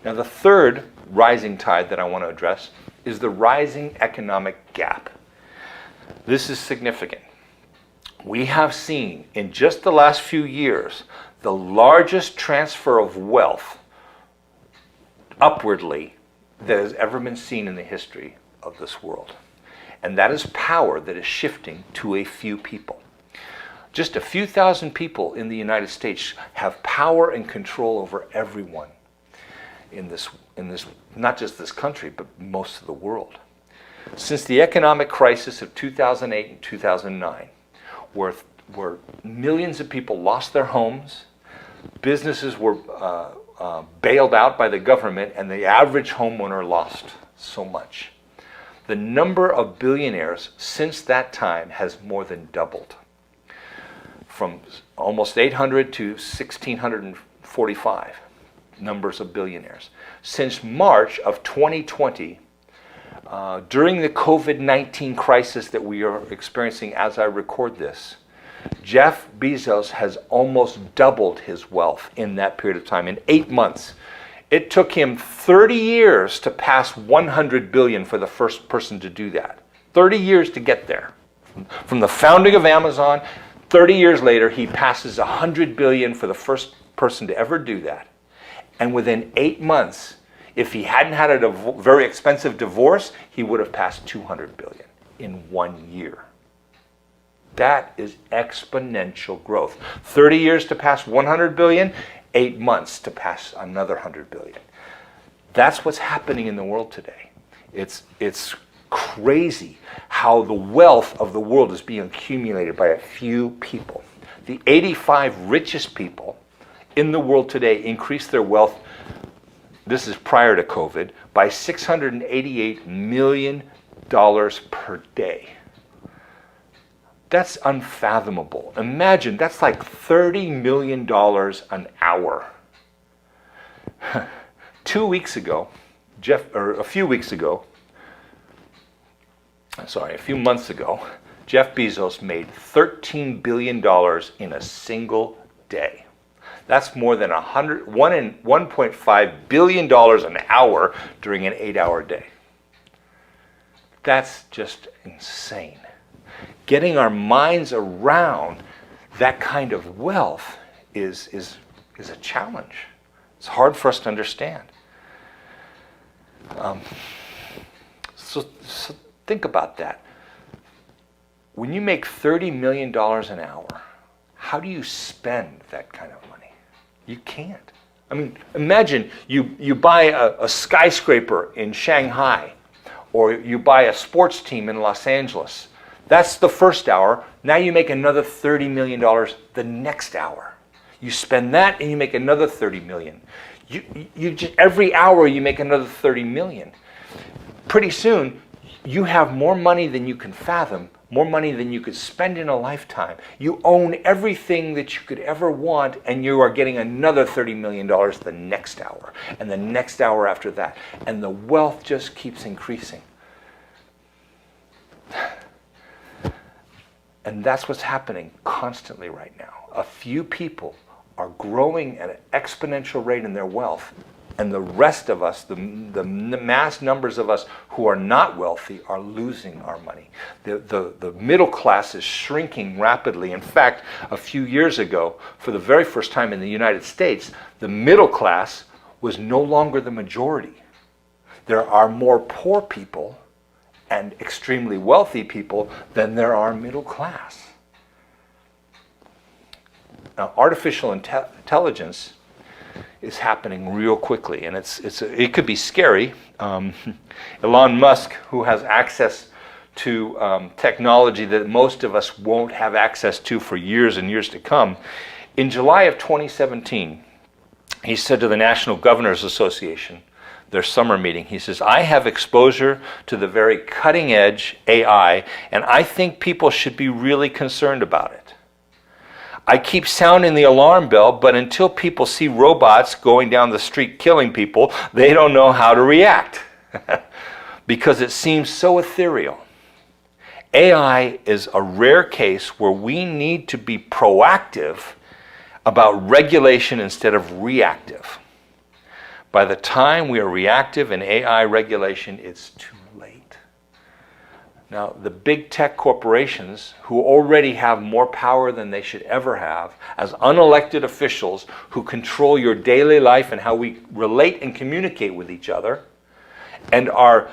Now, the third rising tide that I want to address is the rising economic gap. This is significant. We have seen in just the last few years the largest transfer of wealth upwardly that has ever been seen in the history of this world. And that is power that is shifting to a few people. Just a few thousand people in the United States have power and control over everyone in this, not just this country, but most of the world. Since the economic crisis of 2008 and 2009, where millions of people lost their homes, businesses were bailed out by the government, and the average homeowner lost so much. The number of billionaires since that time has more than doubled, from almost 800 to 1,645 numbers of billionaires. Since March of 2020, during the COVID-19 crisis that we are experiencing as I record this, Jeff Bezos has almost doubled his wealth in that period of time, in 8 months. It took him 30 years to pass 100 billion for the first person to do that. 30 years to get there. From the founding of Amazon, 30 years later, he passes 100 billion for the first person to ever do that. And within 8 months, if he hadn't had a very expensive divorce, he would have passed 200 billion in 1 year. That is exponential growth. 30 years to pass 100 billion, 8 months to pass another 100 billion. That's what's happening in the world today. It's crazy how the wealth of the world is being accumulated by a few people. The 85 richest people in the world today increased their wealth, this is prior to COVID, by $688 million per day. That's unfathomable. Imagine, that's like $30 million an hour. a few weeks ago, Jeff Bezos made $13 billion in a single day. That's more than 1.5 billion dollars an hour during an 8-hour day. That's just insane. Getting our minds around that kind of wealth is a challenge. It's hard for us to understand. So think about that. When you make $30 million an hour, how do you spend that kind of money? You can't. I mean, imagine you buy a skyscraper in Shanghai, or you buy a sports team in Los Angeles. That's the first hour. Now you make another $30 million the next hour. You spend that and you make another $30 million. You just, every hour you make another $30 million. Pretty soon, you have more money than you can fathom, more money than you could spend in a lifetime. You own everything that you could ever want, and you are getting another $30 million the next hour, and the next hour after that. And the wealth just keeps increasing. And that's what's happening constantly right now. A few people are growing at an exponential rate in their wealth, and the rest of us, the mass numbers of us who are not wealthy, are losing our money. The middle class is shrinking rapidly. In fact, a few years ago, for the very first time in the United States, the middle class was no longer the majority. There are more poor people and extremely wealthy people than there are middle class. Now, artificial intelligence is happening real quickly, and it could be scary. Elon Musk, who has access to technology that most of us won't have access to for years and years to come, in July of 2017, he said to the National Governors Association, their summer meeting, he says, "I have exposure to the very cutting edge AI, and I think people should be really concerned about it. I keep sounding the alarm bell, but until people see robots going down the street killing people, they don't know how to react because it seems so ethereal. AI is a rare case where we need to be proactive about regulation instead of reactive. By the time we are reactive in AI regulation, it's too late. Now, the big tech corporations, who already have more power than they should ever have, as unelected officials who control your daily life and how we relate and communicate with each other, and are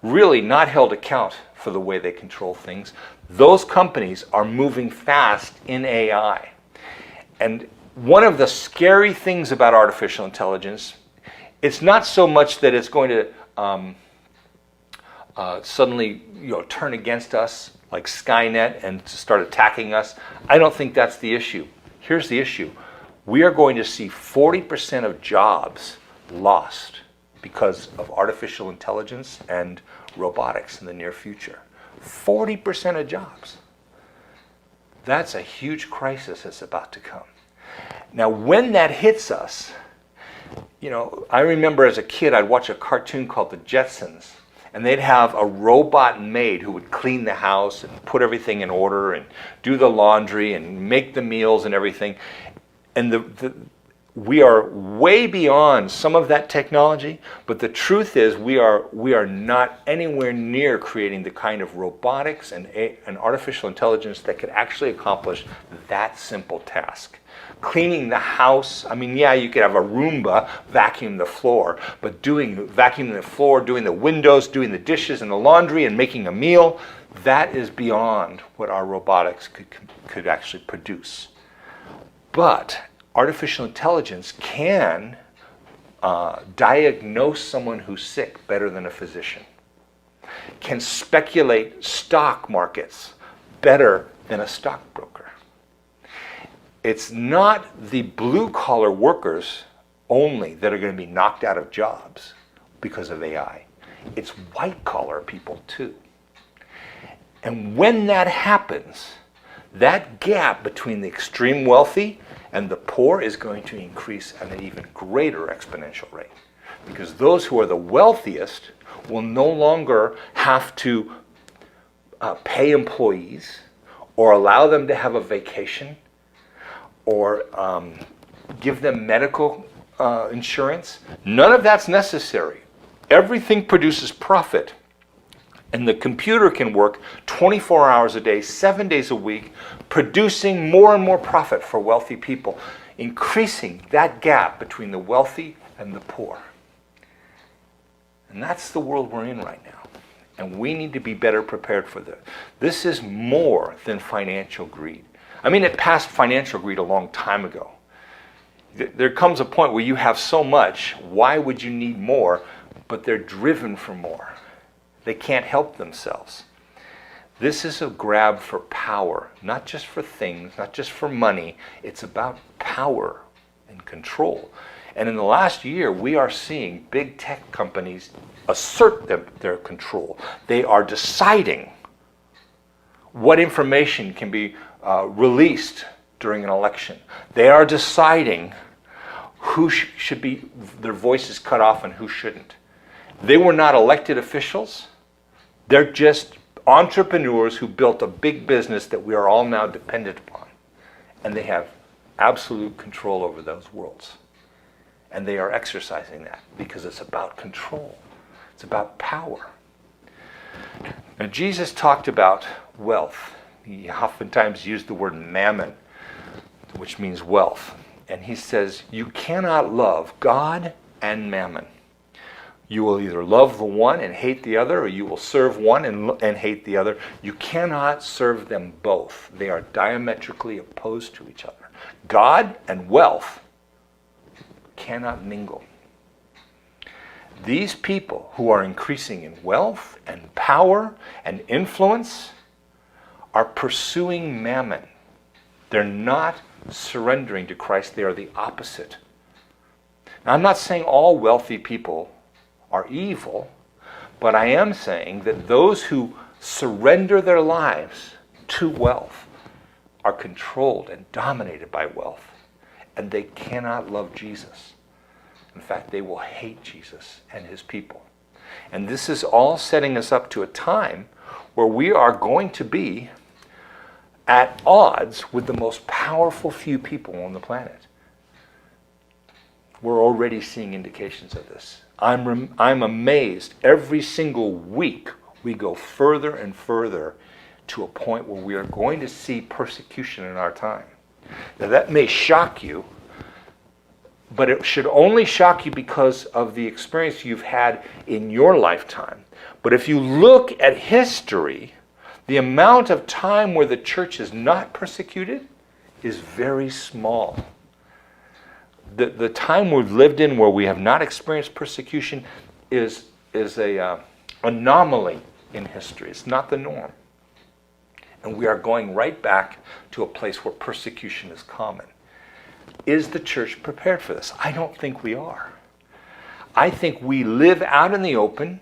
really not held account for the way they control things, those companies are moving fast in AI. And one of the scary things about artificial intelligence, it's not so much that it's going to suddenly turn against us like Skynet and start attacking us. I don't think that's the issue. Here's the issue. We are going to see 40% of jobs lost because of artificial intelligence and robotics in the near future. 40% of jobs. That's a huge crisis that's about to come. Now, when that hits us, I remember as a kid, I'd watch a cartoon called The Jetsons, and they'd have a robot maid who would clean the house and put everything in order and do the laundry and make the meals and everything. And we are way beyond some of that technology, but the truth is we are not anywhere near creating the kind of robotics and artificial intelligence that could actually accomplish that simple task. Cleaning the house, yeah, you could have a Roomba vacuum the floor, but vacuuming the floor, doing the windows, doing the dishes and the laundry and making a meal, that is beyond what our robotics could actually produce. But artificial intelligence can diagnose someone who's sick better than a physician, can speculate stock markets better than a stockbroker. It's not the blue-collar workers only that are going to be knocked out of jobs because of AI. It's white-collar people too. And when that happens, that gap between the extreme wealthy and the poor is going to increase at an even greater exponential rate. Because those who are the wealthiest will no longer have to pay employees or allow them to have a vacation or give them medical insurance. None of that's necessary. Everything produces profit. And the computer can work 24 hours a day, 7 days a week, producing more and more profit for wealthy people, increasing that gap between the wealthy and the poor. And that's the world we're in right now. And we need to be better prepared for this. This is more than financial greed. It passed financial greed a long time ago. There comes a point where you have so much, why would you need more? But they're driven for more. They can't help themselves. This is a grab for power, not just for things, not just for money. It's about power and control. And in the last year, we are seeing big tech companies assert their control. They are deciding what information can be released during an election. They are deciding who should be, their voices cut off and who shouldn't. They were not elected officials. They're just entrepreneurs who built a big business that we are all now dependent upon. And they have absolute control over those worlds. And they are exercising that because it's about control. It's about power. Now, Jesus talked about wealth. He oftentimes used the word mammon, which means wealth. And he says, you cannot love God and mammon. You will either love the one and hate the other, or you will serve one and hate the other. You cannot serve them both. They are diametrically opposed to each other. God and wealth cannot mingle. These people who are increasing in wealth and power and influence are pursuing mammon. They're not surrendering to Christ. They are the opposite. Now, I'm not saying all wealthy people are evil, but I am saying that those who surrender their lives to wealth are controlled and dominated by wealth, and they cannot love Jesus. In fact, they will hate Jesus and his people. And this is all setting us up to a time where we are going to be at odds with the most powerful few people on the planet. We're already seeing indications of this. I'm amazed. Every single week we go further and further to a point where we are going to see persecution in our time. Now that may shock you, but it should only shock you because of the experience you've had in your lifetime. But if you look at history, the amount of time where the church is not persecuted is very small. The time we've lived in where we have not experienced persecution is a anomaly in history. It's not the norm. And we are going right back to a place where persecution is common. Is the church prepared for this? I don't think we are. I think we live out in the open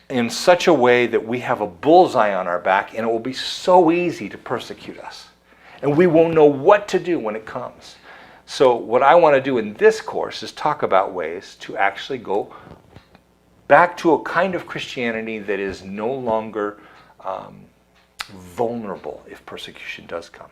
in such a way that we have a bullseye on our back, and it will be so easy to persecute us. And we won't know what to do when it comes. So what I want to do in this course is talk about ways to actually go back to a kind of Christianity that is no longer vulnerable if persecution does come.